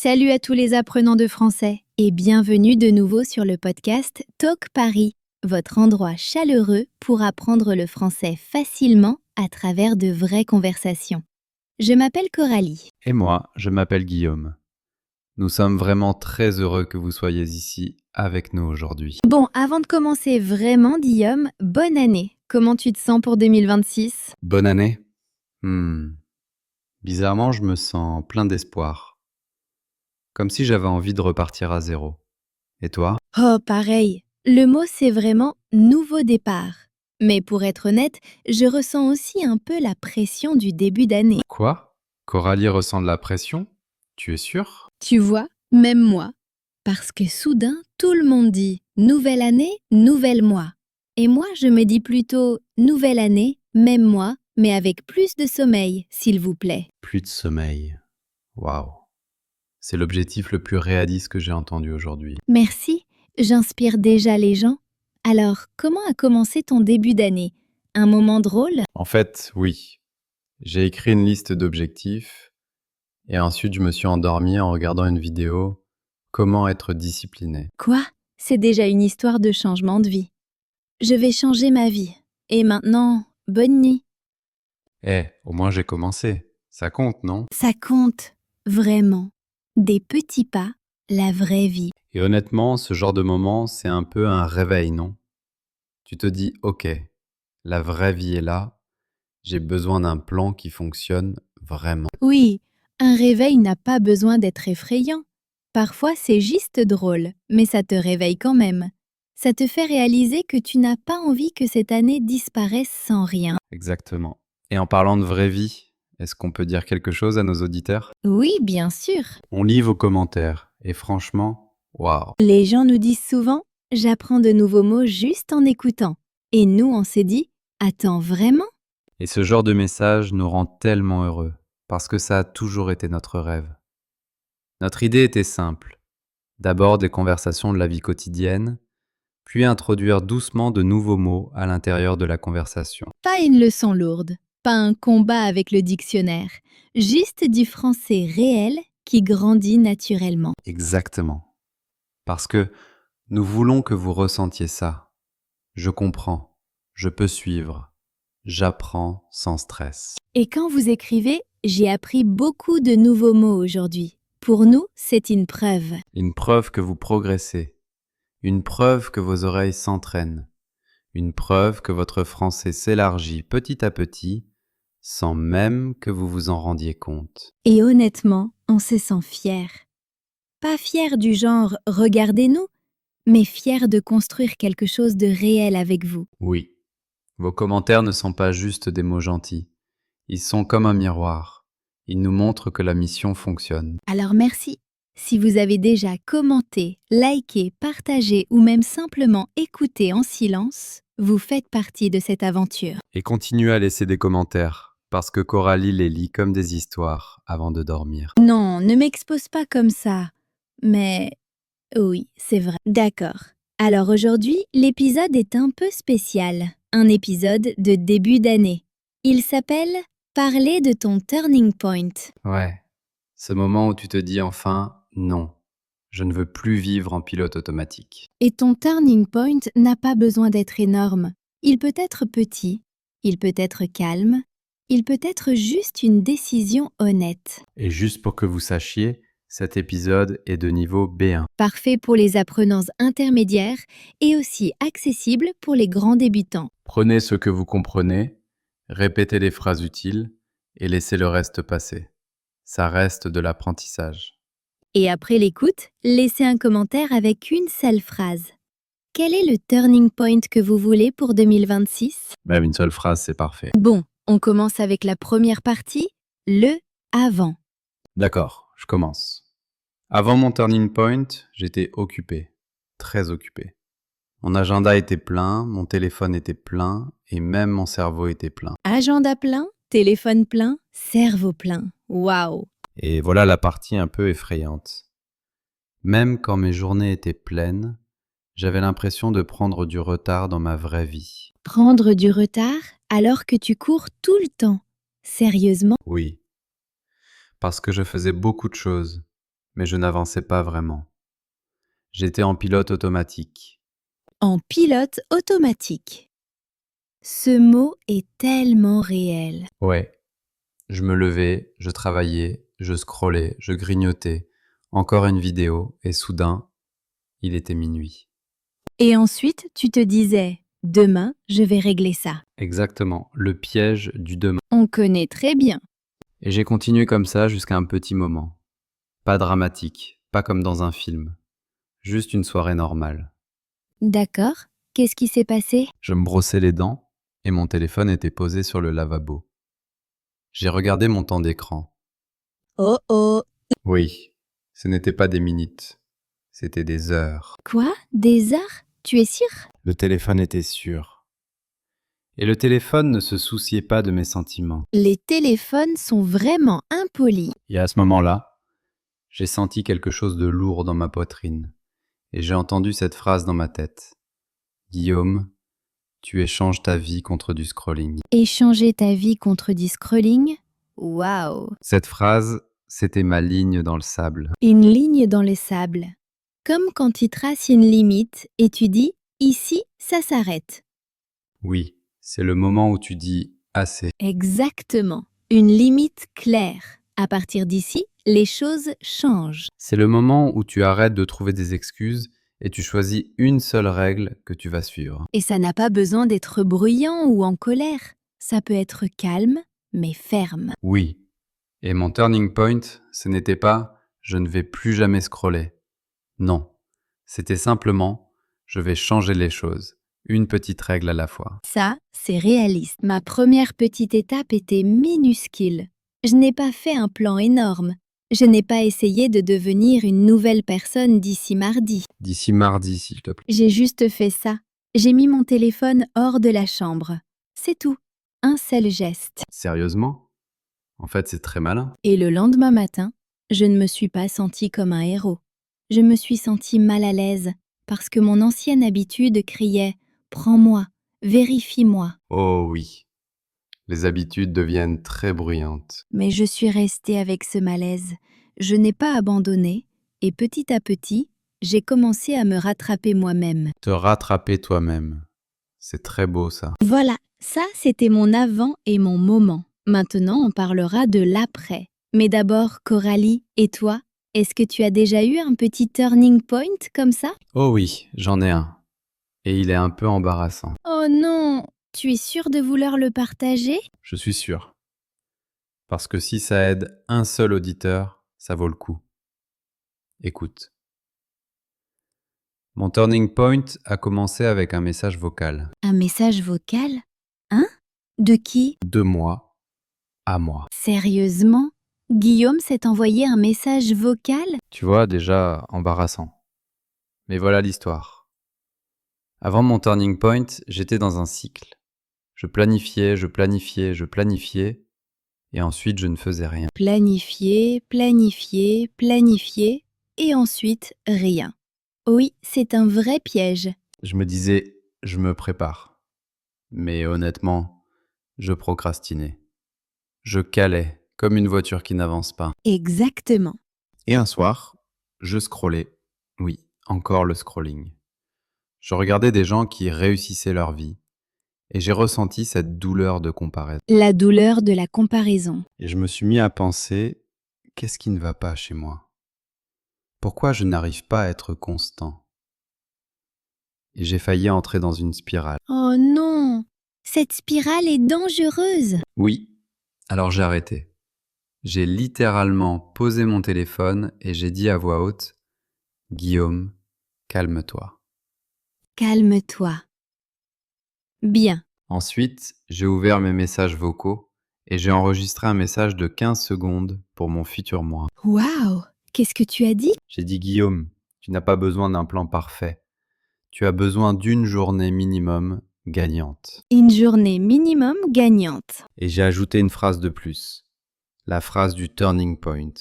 Salut à tous les apprenants de français et bienvenue de nouveau sur le podcast Talk Paris, votre endroit chaleureux pour apprendre le français facilement à travers de vraies conversations. Je m'appelle Coralie. Et moi, je m'appelle Guillaume. Nous sommes vraiment très heureux que vous soyez ici avec nous aujourd'hui. Bon, avant de commencer vraiment, Guillaume, bonne année. Comment tu te sens pour 2026 ? Bonne année. Bizarrement, je me sens plein d'espoir. Comme si j'avais envie de repartir à zéro. Et toi ? Oh, pareil. Le mot, c'est vraiment nouveau départ. Mais pour être honnête, je ressens aussi un peu la pression du début d'année. Quoi ? Coralie ressent de la pression ? Tu es sûre ? Tu vois, même moi. Parce que soudain, tout le monde dit « nouvelle année, nouvel mois ». Et moi, je me dis plutôt « nouvelle année, même mois, mais avec plus de sommeil, s'il vous plaît Plus de sommeil. Waouh. C'est l'objectif le plus réaliste que j'ai entendu aujourd'hui. ». Merci, j'inspire déjà les gens. Alors, comment a commencé ton début d'année ? Un moment drôle ? En fait, oui. J'ai écrit une liste d'objectifs et ensuite je me suis endormi en regardant une vidéo « Comment être discipliné ». Quoi ? C'est déjà une histoire de changement de vie. Je vais changer ma vie. Et maintenant, bonne nuit. Au moins j'ai commencé. Ça compte, non ? Ça compte, vraiment. Des petits pas, la vraie vie. Et honnêtement, ce genre de moment, c'est un peu un réveil, non ? Tu te dis, ok, la vraie vie est là, j'ai besoin d'un plan qui fonctionne vraiment. Oui, un réveil n'a pas besoin d'être effrayant. Parfois, c'est juste drôle, mais ça te réveille quand même. Ça te fait réaliser que tu n'as pas envie que cette année disparaisse sans rien. Exactement. Et en parlant de vraie vie, est-ce qu'on peut dire quelque chose à nos auditeurs ? Oui, bien sûr. On lit vos commentaires, et franchement, waouh. Les gens nous disent souvent « j'apprends de nouveaux mots juste en écoutant ». Et nous, on s'est dit « attends, vraiment ?» Et ce genre de message nous rend tellement heureux, parce que ça a toujours été notre rêve. Notre idée était simple. D'abord des conversations de la vie quotidienne, puis introduire doucement de nouveaux mots à l'intérieur de la conversation. Pas une leçon lourde, pas un combat avec le dictionnaire, juste du français réel qui grandit naturellement. Exactement. Parce que nous voulons que vous ressentiez ça. Je comprends, je peux suivre, j'apprends sans stress. Et quand vous écrivez « j'ai appris beaucoup de nouveaux mots aujourd'hui », pour nous, c'est une preuve. Une preuve que vous progressez, une preuve que vos oreilles s'entraînent, une preuve que votre français s'élargit petit à petit sans même que vous vous en rendiez compte. Et honnêtement, on se sent fier. Pas fier du genre « regardez-nous », mais fier de construire quelque chose de réel avec vous. Oui, vos commentaires ne sont pas juste des mots gentils. Ils sont comme un miroir. Ils nous montrent que la mission fonctionne. Alors merci. Si vous avez déjà commenté, liké, partagé ou même simplement écouté en silence, vous faites partie de cette aventure. Et continuez à laisser des commentaires, parce que Coralie les lit comme des histoires avant de dormir. Non, ne m'expose pas comme ça. Mais oui, c'est vrai. D'accord. Alors aujourd'hui, l'épisode est un peu spécial. Un épisode de début d'année. Il s'appelle « Parler de ton turning point ». Ouais, ce moment où tu te dis enfin « non, je ne veux plus vivre en pilote automatique Et ton turning point n'a pas besoin d'être énorme. Il peut être petit, il peut être calme, il peut être juste une décision honnête. ». Et juste pour que vous sachiez, cet épisode est de niveau B1. Parfait pour les apprenants intermédiaires et aussi accessible pour les grands débutants. Prenez ce que vous comprenez, répétez les phrases utiles et laissez le reste passer. Ça reste de l'apprentissage. Et après l'écoute, laissez un commentaire avec une seule phrase. Quel est le turning point que vous voulez pour 2026 ? Même une seule phrase, c'est parfait. Bon, on commence avec la première partie, le avant. D'accord, je commence. Avant mon turning point, j'étais occupé, très occupé. Mon agenda était plein, mon téléphone était plein et même mon cerveau était plein. Agenda plein, téléphone plein, cerveau plein. Waouh! Et voilà la partie un peu effrayante. Même quand mes journées étaient pleines, j'avais l'impression de prendre du retard dans ma vraie vie. Prendre du retard alors que tu cours tout le temps. Sérieusement? Oui, parce que je faisais beaucoup de choses, mais je n'avançais pas vraiment. J'étais en pilote automatique. En pilote automatique. Ce mot est tellement réel. Ouais. Je me levais, je travaillais, je scrollais, je grignotais. Encore une vidéo, et soudain, il était minuit. Et ensuite, tu te disais, demain, je vais régler ça. Exactement, le piège du demain. On connaît très bien. Et j'ai continué comme ça jusqu'à un petit moment. Pas dramatique, pas comme dans un film. Juste une soirée normale. D'accord. Qu'est-ce qui s'est passé? Je me brossais les dents et mon téléphone était posé sur le lavabo. J'ai regardé mon temps d'écran. Oh oh. Oui, ce n'était pas des minutes, c'était des heures. Quoi? Des heures? Tu es sûr? Le téléphone était sûr. Et le téléphone ne se souciait pas de mes sentiments. Les téléphones sont vraiment impolis. Et à ce moment-là, j'ai senti quelque chose de lourd dans ma poitrine. Et j'ai entendu cette phrase dans ma tête. Guillaume, tu échanges ta vie contre du scrolling. Échanger ta vie contre du scrolling? Waouh! Cette phrase, c'était ma ligne dans le sable. Une ligne dans le sable. Comme quand tu traces une limite et tu dis, ici, ça s'arrête. Oui, c'est le moment où tu dis assez. Exactement. Une limite claire. À partir d'ici, les choses changent. C'est le moment où tu arrêtes de trouver des excuses et tu choisis une seule règle que tu vas suivre. Et ça n'a pas besoin d'être bruyant ou en colère. Ça peut être calme, mais ferme. Oui. Et mon turning point, ce n'était pas je ne vais plus jamais scroller. Non. C'était simplement je vais changer les choses, une petite règle à la fois. Ça, c'est réaliste. Ma première petite étape était minuscule. Je n'ai pas fait un plan énorme. Je n'ai pas essayé de devenir une nouvelle personne d'ici mardi. D'ici mardi, s'il te plaît. J'ai juste fait ça. J'ai mis mon téléphone hors de la chambre. C'est tout. Un seul geste. Sérieusement? En fait, c'est très malin. Et le lendemain matin, je ne me suis pas sentie comme un héros. Je me suis sentie mal à l'aise parce que mon ancienne habitude criait « Prends-moi, vérifie-moi ». Oh oui. Les habitudes deviennent très bruyantes. Mais je suis restée avec ce malaise. Je n'ai pas abandonné et petit à petit, j'ai commencé à me rattraper moi-même. Te rattraper toi-même. C'est très beau ça. Voilà, ça c'était mon avant et mon moment. Maintenant, on parlera de l'après. Mais d'abord, Coralie, et toi, est-ce que tu as déjà eu un petit turning point comme ça? Oh oui, j'en ai un. Et il est un peu embarrassant. Oh non, tu es sûr de vouloir le partager? Je suis sûr. Parce que si ça aide un seul auditeur, ça vaut le coup. Écoute. Mon turning point a commencé avec un message vocal. Un message vocal? Hein? De qui? De moi à moi. Sérieusement? Guillaume s'est envoyé un message vocal? Tu vois, déjà embarrassant. Mais voilà l'histoire. Avant mon turning point, j'étais dans un cycle. Je planifiais, je planifiais, je planifiais, et ensuite je ne faisais rien. Planifier, planifier, planifier, et ensuite rien. Oui, c'est un vrai piège. Je me disais, je me prépare. Mais honnêtement, je procrastinais. Je calais, comme une voiture qui n'avance pas. Exactement. Et un soir, je scrollais. Oui, encore le scrolling. Je regardais des gens qui réussissaient leur vie. Et j'ai ressenti cette douleur de comparaison. La douleur de la comparaison. Et je me suis mis à penser, qu'est-ce qui ne va pas chez moi? Pourquoi je n'arrive pas à être constant? Et j'ai failli entrer dans une spirale. Oh non! Cette spirale est dangereuse. Oui, alors j'ai arrêté. J'ai littéralement posé mon téléphone et j'ai dit à voix haute, Guillaume, calme-toi. Calme-toi. Bien. Ensuite, j'ai ouvert mes messages vocaux et j'ai enregistré un message de 15 secondes pour mon futur moi. Waouh! Qu'est-ce que tu as dit? J'ai dit Guillaume, tu n'as pas besoin d'un plan parfait. Tu as besoin d'une journée minimum gagnante. Une journée minimum gagnante. Et j'ai ajouté une phrase de plus. La phrase du turning point.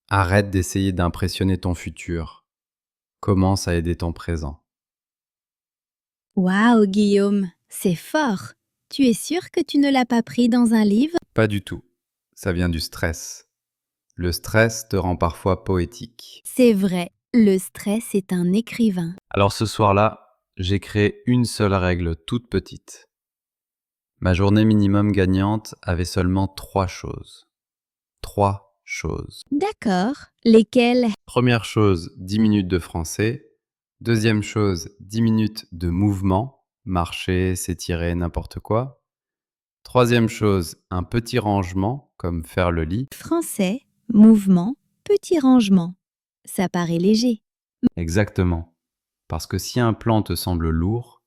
Arrête d'essayer d'impressionner ton futur. Commence à aider ton présent. Waouh, Guillaume, c'est fort. Tu es sûr que tu ne l'as pas pris dans un livre? Pas du tout. Ça vient du stress. Le stress te rend parfois poétique. C'est vrai, le stress est un écrivain. Alors ce soir-là, j'ai créé une seule règle toute petite. Ma journée minimum gagnante avait seulement 3 choses. 3 choses. D'accord. Lesquels? Première chose, 10 minutes de français. Deuxième chose, 10 minutes de mouvement, marcher, s'étirer, n'importe quoi. Troisième chose, un petit rangement, comme faire le lit. Français, mouvement, petit rangement. Ça paraît léger. Exactement. Parce que si un plan te semble lourd,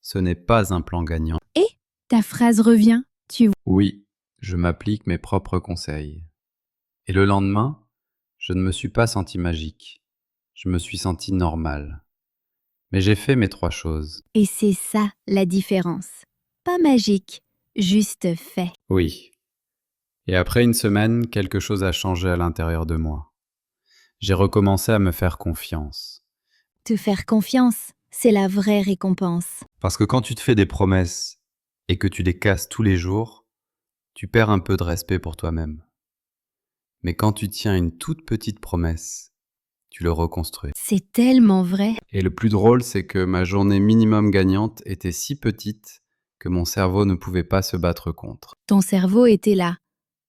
ce n'est pas un plan gagnant. Et ta phrase revient. Tu vois. Oui, je m'applique mes propres conseils. Et le lendemain, je ne me suis pas senti magique. Je me suis senti normal. Mais j'ai fait mes 3 choses. Et c'est ça la différence. Pas magique, juste fait. Oui. Et après une semaine, quelque chose a changé à l'intérieur de moi. J'ai recommencé à me faire confiance. Te faire confiance, c'est la vraie récompense. Parce que quand tu te fais des promesses et que tu les casses tous les jours, tu perds un peu de respect pour toi-même. Mais quand tu tiens une toute petite promesse, tu le reconstruis. C'est tellement vrai. Et le plus drôle, c'est que ma journée minimum gagnante était si petite que mon cerveau ne pouvait pas se battre contre. Ton cerveau était là.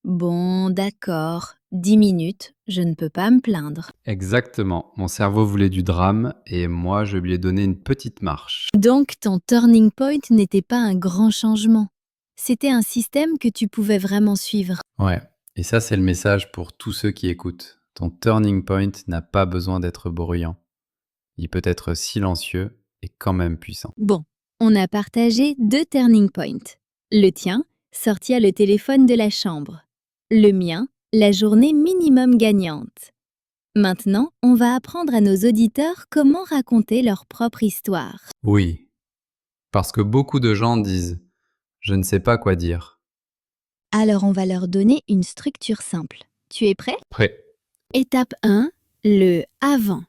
Bon, d'accord. 10 minutes, je ne peux pas me plaindre. Exactement, mon cerveau voulait du drame et moi je lui ai donné une petite marche. Donc ton turning point n'était pas un grand changement. C'était un système que tu pouvais vraiment suivre. Ouais, et ça c'est le message pour tous ceux qui écoutent. Ton turning point n'a pas besoin d'être bruyant. Il peut être silencieux et quand même puissant. Bon, on a partagé 2 turning points. Le tien, sortir le téléphone de la chambre. Le mien, la journée minimum gagnante. Maintenant, on va apprendre à nos auditeurs comment raconter leur propre histoire. Oui, parce que beaucoup de gens disent « je ne sais pas quoi dire Alors on va leur donner une structure simple. Tu es prêt ? ». Prêt. Étape 1, le avant.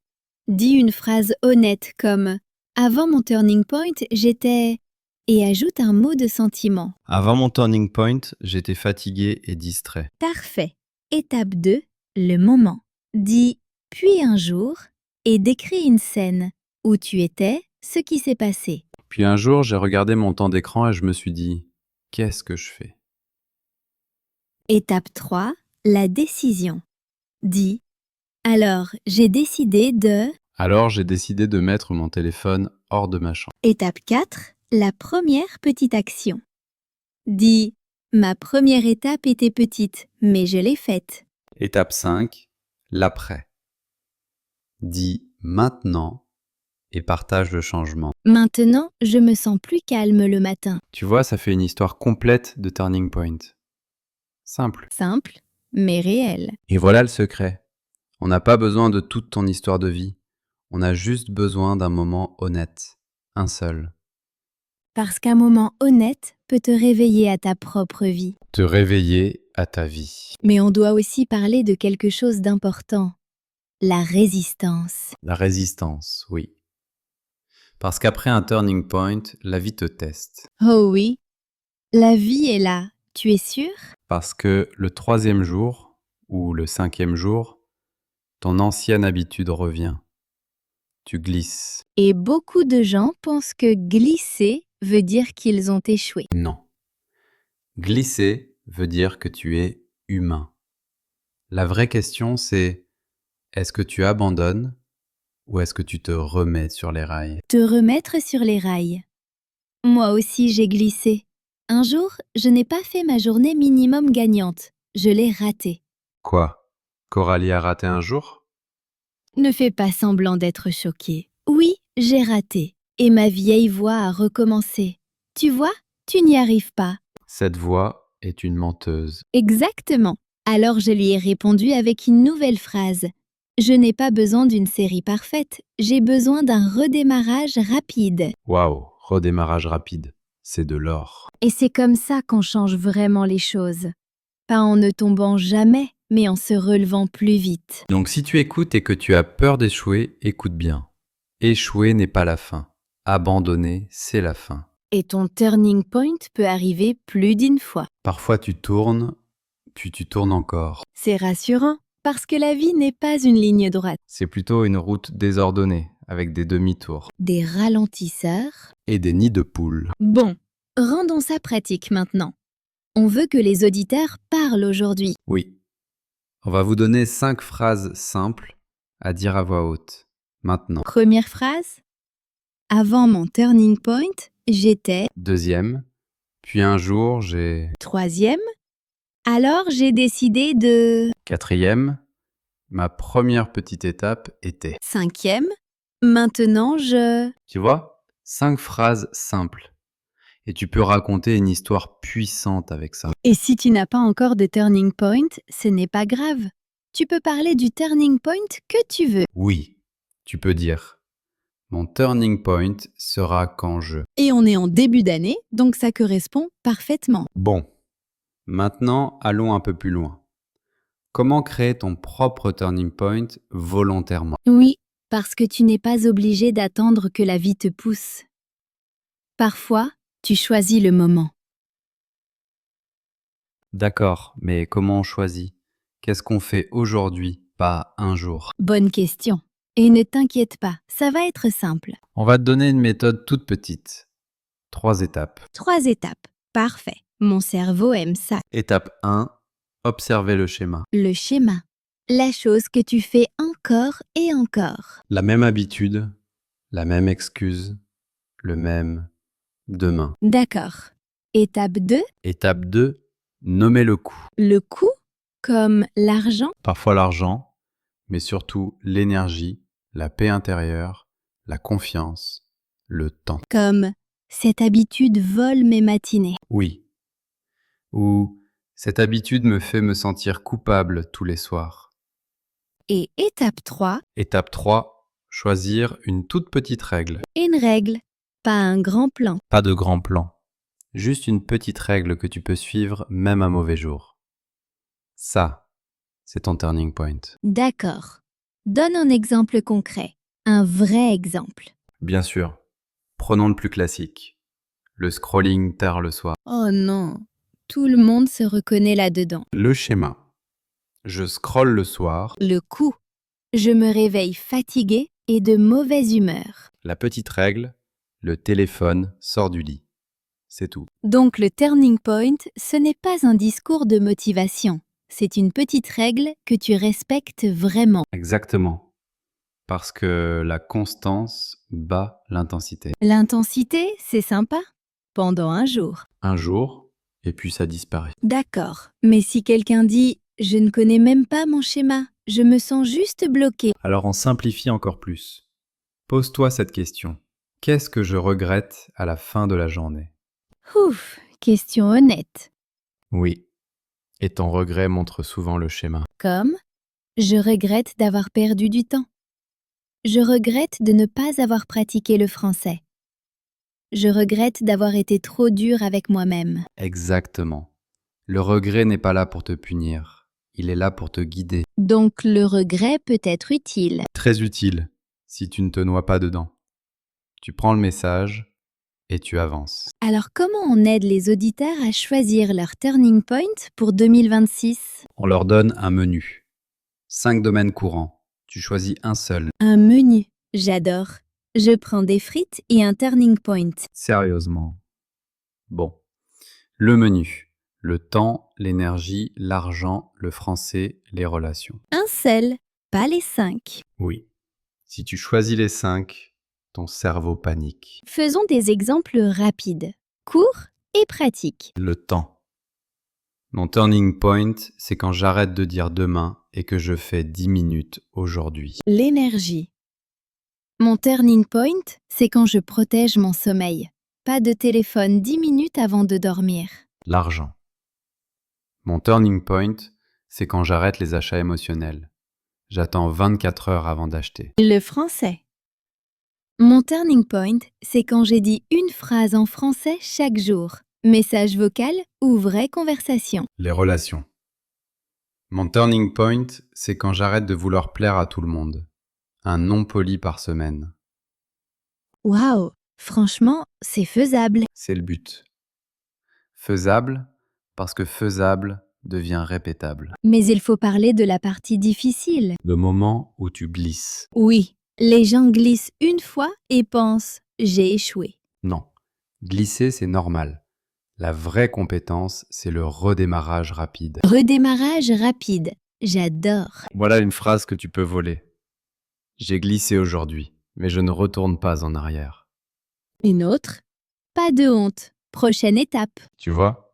Dis une phrase honnête comme « Avant mon turning point, j'étais… » et ajoute un mot de sentiment. Avant mon turning point, j'étais fatigué et distrait. Parfait. Étape 2, le moment. Dis « Puis un jour » et décris une scène où tu étais, ce qui s'est passé. Puis un jour, j'ai regardé mon temps d'écran et je me suis dit « qu'est-ce que je fais ?» Étape 3, la décision. Dis « Alors, j'ai décidé de… » Alors j'ai décidé de mettre mon téléphone hors de ma chambre. Étape 4, la première petite action. Dis « Ma première étape était petite, mais je l'ai faite. » Étape 5, l'après. Dis maintenant et partage le changement. Maintenant, je me sens plus calme le matin. Tu vois, ça fait une histoire complète de turning point. Simple. Simple, mais réel. Et voilà le secret. On n'a pas besoin de toute ton histoire de vie. On a juste besoin d'un moment honnête. Un seul. Parce qu'un moment honnête peut te réveiller à ta propre vie. Te réveiller à ta vie. Mais on doit aussi parler de quelque chose d'important. La résistance. La résistance, oui. Parce qu'après un turning point, la vie te teste. Oh oui, la vie est là. Tu es sûr ? Parce que le 3e jour, ou le 5e jour, ton ancienne habitude revient. Tu glisses. Et beaucoup de gens pensent que glisser veut dire qu'ils ont échoué. Non. Glisser veut dire que tu es humain. La vraie question c'est, est-ce que tu abandonnes ou est-ce que tu te remets sur les rails ? Te remettre sur les rails. Moi aussi, j'ai glissé. Un jour, je n'ai pas fait ma journée minimum gagnante. Je l'ai ratée. Quoi ? Coralie a raté un jour ? Ne fais pas semblant d'être choquée. Oui, j'ai raté. Et ma vieille voix a recommencé. Tu vois, tu n'y arrives pas. Cette voix est une menteuse. Exactement. Alors je lui ai répondu avec une nouvelle phrase. Je n'ai pas besoin d'une série parfaite, j'ai besoin d'un redémarrage rapide. Waouh, redémarrage rapide, c'est de l'or. Et c'est comme ça qu'on change vraiment les choses. Pas en ne tombant jamais, mais en se relevant plus vite. Donc si tu écoutes et que tu as peur d'échouer, écoute bien. Échouer n'est pas la fin. Abandonner, c'est la fin. Et ton turning point peut arriver plus d'une fois. Parfois tu tournes, puis tu tournes encore. C'est rassurant. Parce que la vie n'est pas une ligne droite. C'est plutôt une route désordonnée, avec des demi-tours. Des ralentisseurs. Et des nids de poules. Bon, rendons ça pratique maintenant. On veut que les auditeurs parlent aujourd'hui. Oui. On va vous donner 5 phrases simples à dire à voix haute. Maintenant. Première phrase. Avant mon turning point, j'étais. Deuxième. Puis un jour, j'ai... Troisième. Alors j'ai décidé de. Quatrième. Ma première petite étape était... Cinquième. Maintenant je. Tu vois? 5 phrases simples. Et tu peux raconter une histoire puissante avec ça. Et si tu n'as pas encore de turning point, ce n'est pas grave. Tu peux parler du turning point que tu veux. Oui, tu peux dire. Mon turning point sera quand je... Et on est en début d'année, donc ça correspond parfaitement. Bon, maintenant allons un peu plus loin. Comment créer ton propre turning point volontairement? Oui, parce que tu n'es pas obligé d'attendre que la vie te pousse. Parfois, tu choisis le moment. D'accord, mais comment on choisit? Qu'est-ce qu'on fait aujourd'hui, pas un jour? Bonne question. Et ne t'inquiète pas, ça va être simple. On va te donner une méthode toute petite. 3 étapes. 3 étapes. Parfait. Mon cerveau aime ça. Étape 1, observer le schéma. Le schéma. La chose que tu fais encore et encore. La même habitude, la même excuse, le même demain. D'accord. Étape 2. Étape 2, nommer le coût. Le coût, comme l'argent. Parfois l'argent, mais surtout l'énergie, la paix intérieure, la confiance, le temps. Comme cette habitude vole mes matinées. Oui. Ou cette habitude me fait me sentir coupable tous les soirs. Et étape 3. Étape 3, choisir une toute petite règle. Une règle, pas un grand plan. Pas de grand plan. Juste une petite règle que tu peux suivre même un mauvais jour. Ça, c'est ton turning point. D'accord. Donne un exemple concret. Un vrai exemple. Bien sûr. Prenons le plus classique. Le scrolling tard le soir. Oh non. Tout le monde se reconnaît là-dedans. Le schéma. Je scrolle le soir. Le coup. Je me réveille fatiguée et de mauvaise humeur. La petite règle, le téléphone sort du lit. C'est tout. Donc le turning point, ce n'est pas un discours de motivation. C'est une petite règle que tu respectes vraiment. Exactement. Parce que la constance bat l'intensité. L'intensité, c'est sympa. Pendant un jour. Un jour, et puis ça disparaît. D'accord. Mais si quelqu'un dit « Je ne connais même pas mon schéma, je me sens juste bloqué », Alors on simplifie encore plus. Pose-toi cette question. Qu'est-ce que je regrette à la fin de la journée? ouf, question honnête. Oui. Et ton regret montre souvent le schéma. Comme « Je regrette d'avoir perdu du temps ». Je regrette de ne pas avoir pratiqué le français. Je regrette d'avoir été trop dur avec moi-même. Exactement. Le regret n'est pas là pour te punir. Il est là pour te guider. Donc le regret peut être utile. Très utile si tu ne te noies pas dedans. Tu prends le message et tu avances. Alors comment on aide les auditeurs à choisir leur turning point pour 2026 ? On leur donne un menu. 5 domaines courants. Tu choisis un seul. Un menu. J'adore. Je prends des frites et un turning point. Sérieusement. Bon. Le menu. Le temps, l'énergie, l'argent, le français, les relations. Un seul, pas les 5. Oui. Si tu choisis les 5, ton cerveau panique. Faisons des exemples rapides, courts et pratiques. Le temps. Mon turning point, c'est quand j'arrête de dire demain et que je fais 10 minutes aujourd'hui. L'énergie. Mon turning point, c'est quand je protège mon sommeil. Pas de téléphone 10 minutes avant de dormir. L'argent. Mon turning point, c'est quand j'arrête les achats émotionnels. J'attends 24 heures avant d'acheter. Le français. Mon turning point, c'est quand j'ai dit une phrase en français chaque jour. Message vocal ou vraie conversation. Les relations. Mon turning point, c'est quand j'arrête de vouloir plaire à tout le monde. Un non poli par semaine. Waouh, franchement, c'est faisable. C'est le but. Faisable, parce que faisable devient répétable. Mais il faut parler de la partie difficile. Le moment où tu glisses. Oui, les gens glissent une fois et pensent « j'ai échoué Non, glisser c'est normal. La vraie compétence, c'est le redémarrage rapide. ». Redémarrage rapide. J'adore. Voilà une phrase que tu peux voler. J'ai glissé aujourd'hui, mais je ne retourne pas en arrière. Une autre. Pas de honte. Prochaine étape. Tu vois,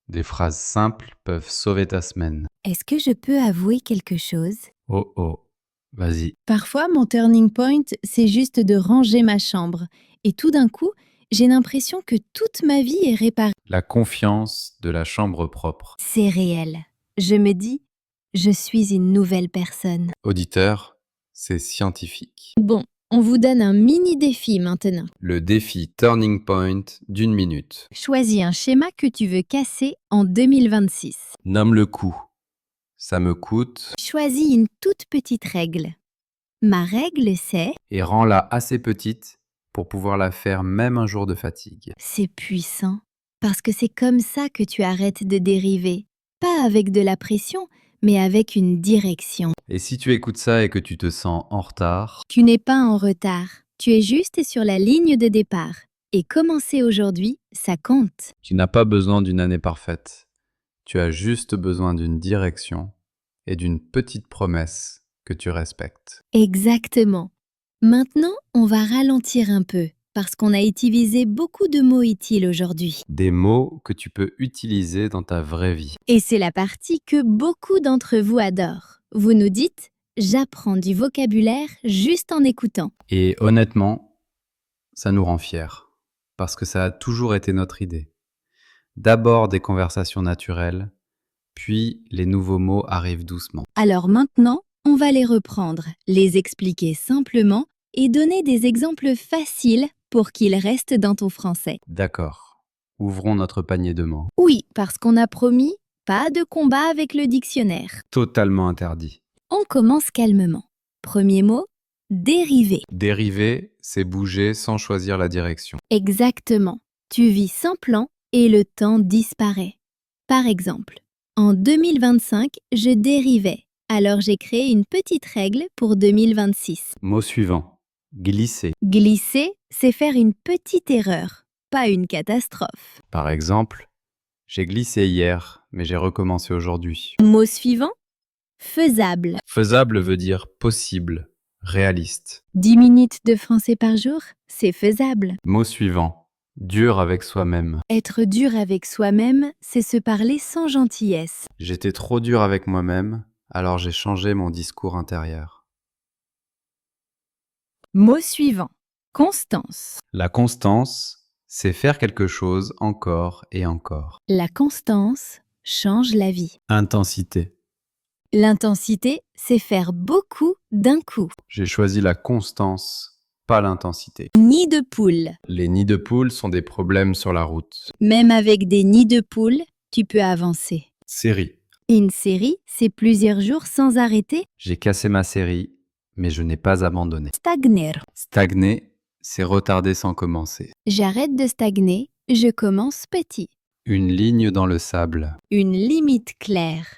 des phrases simples peuvent sauver ta semaine. Est-ce que je peux avouer quelque chose? Oh oh, vas-y. Parfois, mon turning point, c'est juste de ranger ma chambre. Et tout d'un coup, j'ai l'impression que toute ma vie est réparée. La confiance de la chambre propre. C'est réel. Je me dis, je suis une nouvelle personne. Auditeur, c'est scientifique. Bon, on vous donne un mini défi maintenant. Le défi Turning Point d'1 minute. Choisis un schéma que tu veux casser en 2026. Nomme le coût. Ça me coûte Choisis une toute petite règle. Ma règle, et rends-la assez petite pour pouvoir la faire même un jour de fatigue. c'est puissant. Parce que c'est comme ça que tu arrêtes de dériver. Pas avec de la pression, mais avec une direction. Et si tu écoutes ça et que tu te sens en retard, Tu n'es pas en retard. Tu es juste sur la ligne de départ. Et commencer aujourd'hui, ça compte. tu n'as pas besoin d'une année parfaite. Tu as juste besoin d'une direction et d'une petite promesse que tu respectes. Exactement. Maintenant, on va ralentir un peu, parce qu'on a utilisé beaucoup de mots utiles aujourd'hui. Des mots que tu peux utiliser dans ta vraie vie. Et c'est la partie que beaucoup d'entre vous adorent. Vous nous dites « j'apprends du vocabulaire juste en écoutant Et honnêtement, ça nous rend fiers, parce que ça a toujours été notre idée. D'abord des conversations naturelles, puis les nouveaux mots arrivent doucement. ». Alors maintenant, on va les reprendre, les expliquer simplement et donner des exemples faciles pour qu'ils restent dans ton français. D'accord. Ouvrons notre panier de mots. Oui, parce qu'on a promis, pas de combat avec le dictionnaire. Totalement interdit. On commence calmement. Premier mot, dériver. Dériver, c'est bouger sans choisir la direction. Exactement. Tu vis sans plan et le temps disparaît. Par exemple, en 2025, je dérivais. Alors j'ai créé une petite règle pour 2026. Mot suivant. Glisser. Glisser, c'est faire une petite erreur, pas une catastrophe. Par exemple, j'ai glissé hier, mais j'ai recommencé aujourd'hui. Mot suivant, faisable. Faisable veut dire possible, réaliste. 10 minutes de français par jour, c'est faisable. Mot suivant. Dur avec soi-même. Être dur avec soi-même, c'est se parler sans gentillesse. J'étais trop dur avec moi-même, alors j'ai changé mon discours intérieur. Mot suivant, constance. La constance, c'est faire quelque chose encore et encore. La constance change la vie. Intensité. L'intensité, c'est faire beaucoup d'un coup. J'ai choisi la constance, pas l'intensité. Nid de poule. Les nids de poules sont des problèmes sur la route. Même avec des nids de poule, tu peux avancer. Série. Une série, c'est plusieurs jours sans arrêter. J'ai cassé ma série, mais je n'ai pas abandonné. Stagner. Stagner, c'est retarder sans commencer. J'arrête de stagner, je commence petit. Une ligne dans le sable. Une limite claire.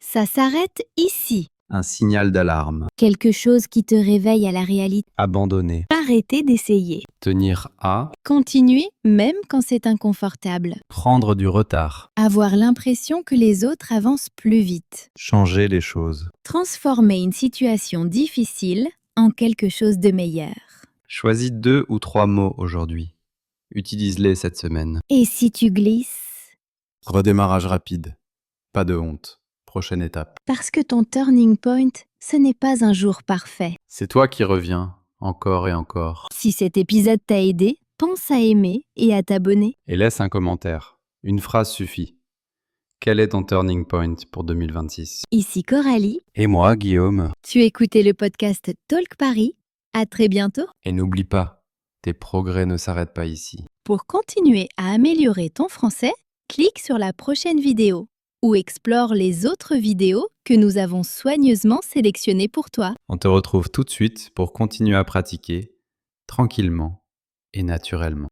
Ça s'arrête ici. Un signal d'alarme. Quelque chose qui te réveille à la réalité. Abandonner. Arrêtez d'essayer. Tenir à. Continuez même quand c'est inconfortable. Prendre du retard. Avoir l'impression que les autres avancent plus vite. Changer les choses. Transformer une situation difficile en quelque chose de meilleur. Choisis 2 ou 3 mots aujourd'hui. Utilise-les cette semaine. Et si tu glisses? Redémarrage rapide. Pas de honte. Prochaine étape. Parce que ton turning point, ce n'est pas un jour parfait. C'est toi qui reviens, encore et encore. Si cet épisode t'a aidé, pense à aimer et à t'abonner. Et laisse un commentaire. Une phrase suffit. Quel est ton turning point pour 2026? Ici Coralie, Et moi, Guillaume. tu écoutais le podcast Talk Paris. À très bientôt. Et n'oublie pas, tes progrès ne s'arrêtent pas ici. Pour continuer à améliorer ton français, clique sur la prochaine vidéo ou explore les autres vidéos que nous avons soigneusement sélectionnées pour toi. On te retrouve tout de suite pour continuer à pratiquer tranquillement et naturellement.